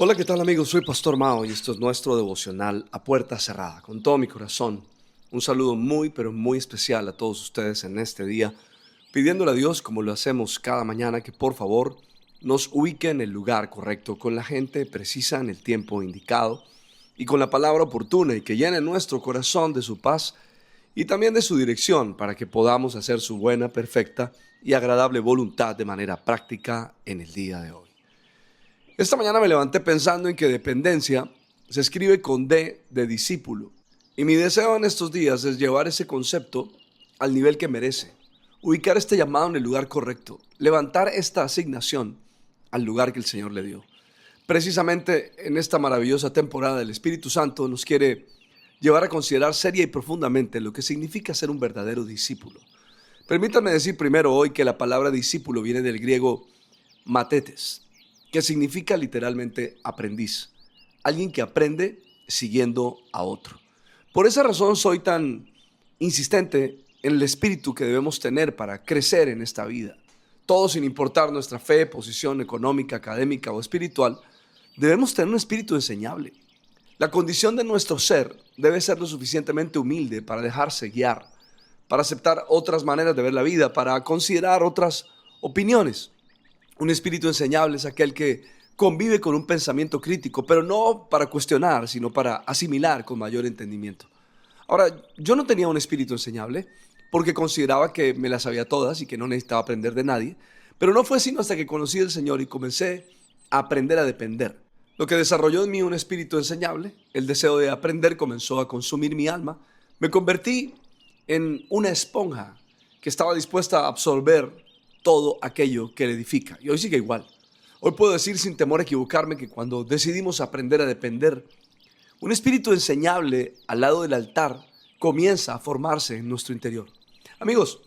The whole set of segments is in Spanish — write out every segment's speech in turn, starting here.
Hola, ¿qué tal amigos? Soy Pastor Mao y esto es nuestro devocional a puerta cerrada. Con todo mi corazón, un saludo muy, pero muy especial a todos ustedes en este día, pidiéndole a Dios, como lo hacemos cada mañana, que por favor nos ubique en el lugar correcto, con la gente precisa en el tiempo indicado y con la palabra oportuna y que llene nuestro corazón de su paz y también de su dirección para que podamos hacer su buena, perfecta y agradable voluntad de manera práctica en el día de hoy. Esta mañana me levanté pensando en que dependencia se escribe con D de discípulo. Y mi deseo en estos días es llevar ese concepto al nivel que merece, ubicar este llamado en el lugar correcto, levantar esta asignación al lugar que el Señor le dio. Precisamente en esta maravillosa temporada el Espíritu Santo nos quiere llevar a considerar seria y profundamente lo que significa ser un verdadero discípulo. Permítanme decir primero hoy que la palabra discípulo viene del griego matetes, que significa literalmente aprendiz, alguien que aprende siguiendo a otro. Por esa razón soy tan insistente en el espíritu que debemos tener para crecer en esta vida. Todos, sin importar nuestra fe, posición económica, académica o espiritual, debemos tener un espíritu enseñable. La condición de nuestro ser debe ser lo suficientemente humilde para dejarse guiar, para aceptar otras maneras de ver la vida, para considerar otras opiniones. Un espíritu enseñable es aquel que convive con un pensamiento crítico, pero no para cuestionar, sino para asimilar con mayor entendimiento. Ahora, yo no tenía un espíritu enseñable porque consideraba que me las sabía todas y que no necesitaba aprender de nadie, pero no fue sino hasta que conocí al Señor y comencé a aprender a depender. Lo que desarrolló en mí un espíritu enseñable, el deseo de aprender comenzó a consumir mi alma. Me convertí en una esponja que estaba dispuesta a absorber todo aquello que le edifica. Y hoy sigue igual. Hoy puedo decir sin temor a equivocarme que cuando decidimos aprender a depender, un espíritu enseñable al lado del altar comienza a formarse en nuestro interior. Amigos,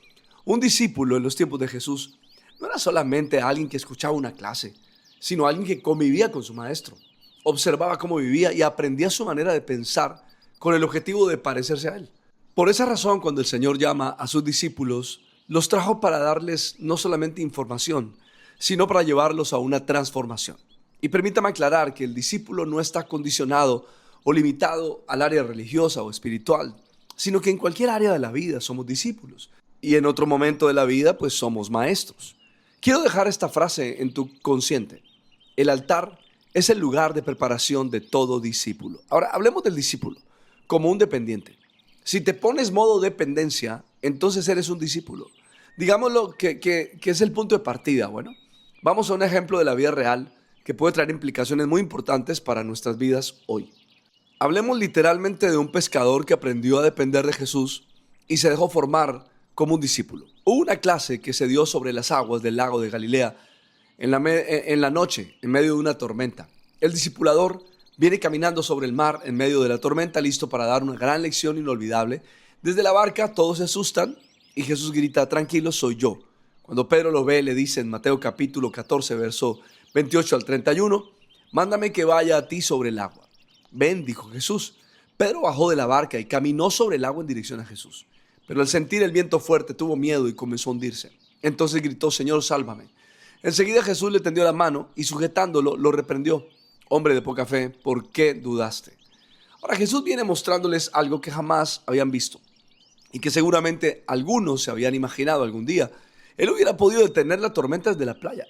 un discípulo en los tiempos de Jesús no era solamente alguien que escuchaba una clase, sino alguien que convivía con su maestro, observaba cómo vivía y aprendía su manera de pensar con el objetivo de parecerse a él. Por esa razón, cuando el Señor llama a sus discípulos, los trajo para darles no solamente información, sino para llevarlos a una transformación. Y permítame aclarar que el discípulo no está condicionado o limitado al área religiosa o espiritual, sino que en cualquier área de la vida somos discípulos. Y en otro momento de la vida, pues somos maestros. Quiero dejar esta frase en tu consciente. El altar es el lugar de preparación de todo discípulo. Ahora, hablemos del discípulo como un dependiente. Si te pones modo dependencia, entonces eres un discípulo. Digámoslo que es el punto de partida. Bueno, vamos a un ejemplo de la vida real que puede traer implicaciones muy importantes para nuestras vidas hoy. Hablemos literalmente de un pescador que aprendió a depender de Jesús y se dejó formar como un discípulo. Hubo una clase que se dio sobre las aguas del lago de Galilea en la noche, en medio de una tormenta. El discipulador viene caminando sobre el mar en medio de la tormenta, listo para dar una gran lección inolvidable. Desde la barca todos se asustan y Jesús grita: tranquilo, soy yo. Cuando Pedro lo ve, le dice en Mateo capítulo 14, verso 28 al 31, mándame que vaya a ti sobre el agua. Ven, dijo Jesús. Pedro bajó de la barca y caminó sobre el agua en dirección a Jesús. Pero al sentir el viento fuerte tuvo miedo y comenzó a hundirse. Entonces gritó: Señor, sálvame. Enseguida Jesús le tendió la mano y sujetándolo lo reprendió: hombre de poca fe, ¿por qué dudaste? Ahora Jesús viene mostrándoles algo que jamás habían visto y que seguramente algunos se habían imaginado algún día. Él hubiera podido detener la tormenta desde la playa,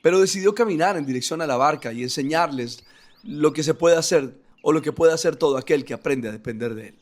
pero decidió caminar en dirección a la barca y enseñarles lo que se puede hacer o lo que puede hacer todo aquel que aprende a depender de él.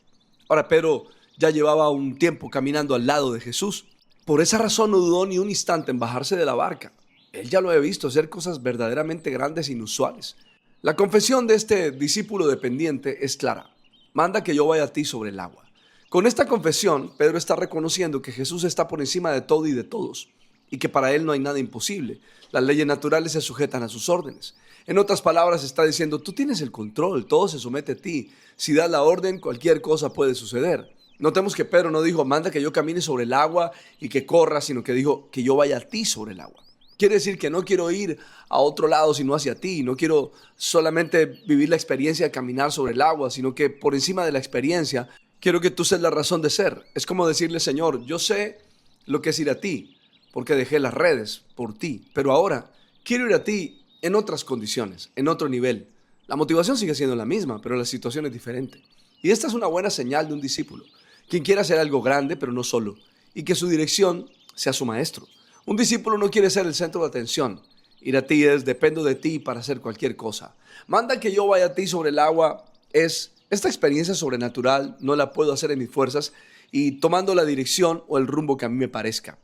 Ahora Pedro ya llevaba un tiempo caminando al lado de Jesús. Por esa razón no dudó ni un instante en bajarse de la barca. Él ya lo había visto hacer cosas verdaderamente grandes e inusuales. La confesión de este discípulo dependiente es clara: manda que yo vaya a ti sobre el agua. Con esta confesión, Pedro está reconociendo que Jesús está por encima de todo y de todos, y que para él no hay nada imposible. Las leyes naturales se sujetan a sus órdenes. En otras palabras, está diciendo: tú tienes el control, todo se somete a ti. Si das la orden, cualquier cosa puede suceder. Notemos que Pedro no dijo: manda que yo camine sobre el agua y que corra, sino que dijo: que yo vaya a ti sobre el agua. Quiere decir que no quiero ir a otro lado sino hacia ti. No quiero solamente vivir la experiencia de caminar sobre el agua, sino que por encima de la experiencia quiero que tú seas la razón de ser. Es como decirle: Señor, yo sé lo que es ir a ti, porque dejé las redes por ti, pero ahora quiero ir a ti en otras condiciones, en otro nivel. La motivación sigue siendo la misma, pero la situación es diferente. Y esta es una buena señal de un discípulo, quien quiere hacer algo grande, pero no solo, y que su dirección sea su maestro. Un discípulo no quiere ser el centro de atención. Ir a ti es: dependo de ti para hacer cualquier cosa. Manda que yo vaya a ti sobre el agua es: esta experiencia sobrenatural no la puedo hacer en mis fuerzas y tomando la dirección o el rumbo que a mí me parezca.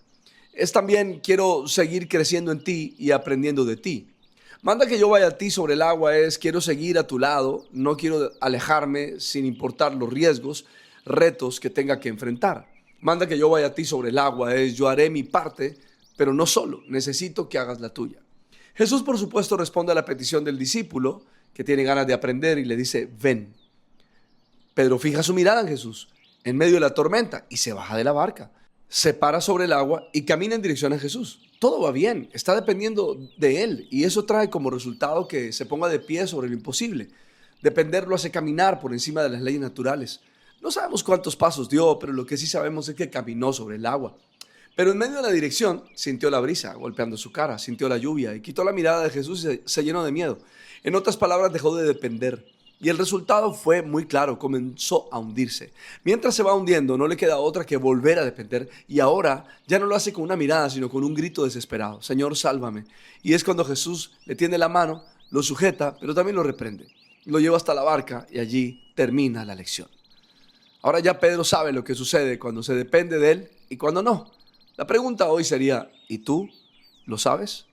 Es también: quiero seguir creciendo en ti y aprendiendo de ti. Manda que yo vaya a ti sobre el agua es: quiero seguir a tu lado, no quiero alejarme sin importar los riesgos, retos que tenga que enfrentar. Manda que yo vaya a ti sobre el agua es: yo haré mi parte, pero no solo, necesito que hagas la tuya. Jesús, por supuesto, responde a la petición del discípulo que tiene ganas de aprender y le dice: ven. Pedro fija su mirada en Jesús en medio de la tormenta y se baja de la barca. Se para sobre el agua y camina en dirección a Jesús. Todo va bien, está dependiendo de él y eso trae como resultado que se ponga de pie sobre lo imposible. Depender lo hace caminar por encima de las leyes naturales. No sabemos cuántos pasos dio, pero lo que sí sabemos es que caminó sobre el agua. Pero en medio de la dirección sintió la brisa golpeando su cara, sintió la lluvia y quitó la mirada de Jesús y se llenó de miedo. En otras palabras, dejó de depender. Y el resultado fue muy claro: comenzó a hundirse. Mientras se va hundiendo, no le queda otra que volver a depender. Y ahora ya no lo hace con una mirada, sino con un grito desesperado: Señor, sálvame. Y es cuando Jesús le tiende la mano, lo sujeta, pero también lo reprende. Lo lleva hasta la barca y allí termina la lección. Ahora ya Pedro sabe lo que sucede cuando se depende de él y cuando no. La pregunta hoy sería: ¿y tú lo sabes?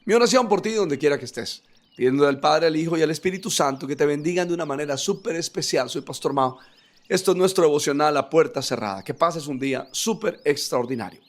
Mi oración por ti donde quiera que estés, pidiendo al Padre, al Hijo y al Espíritu Santo que te bendigan de una manera súper especial. Soy Pastor Mao. Esto es nuestro devocional a puerta cerrada. Que pases un día súper extraordinario.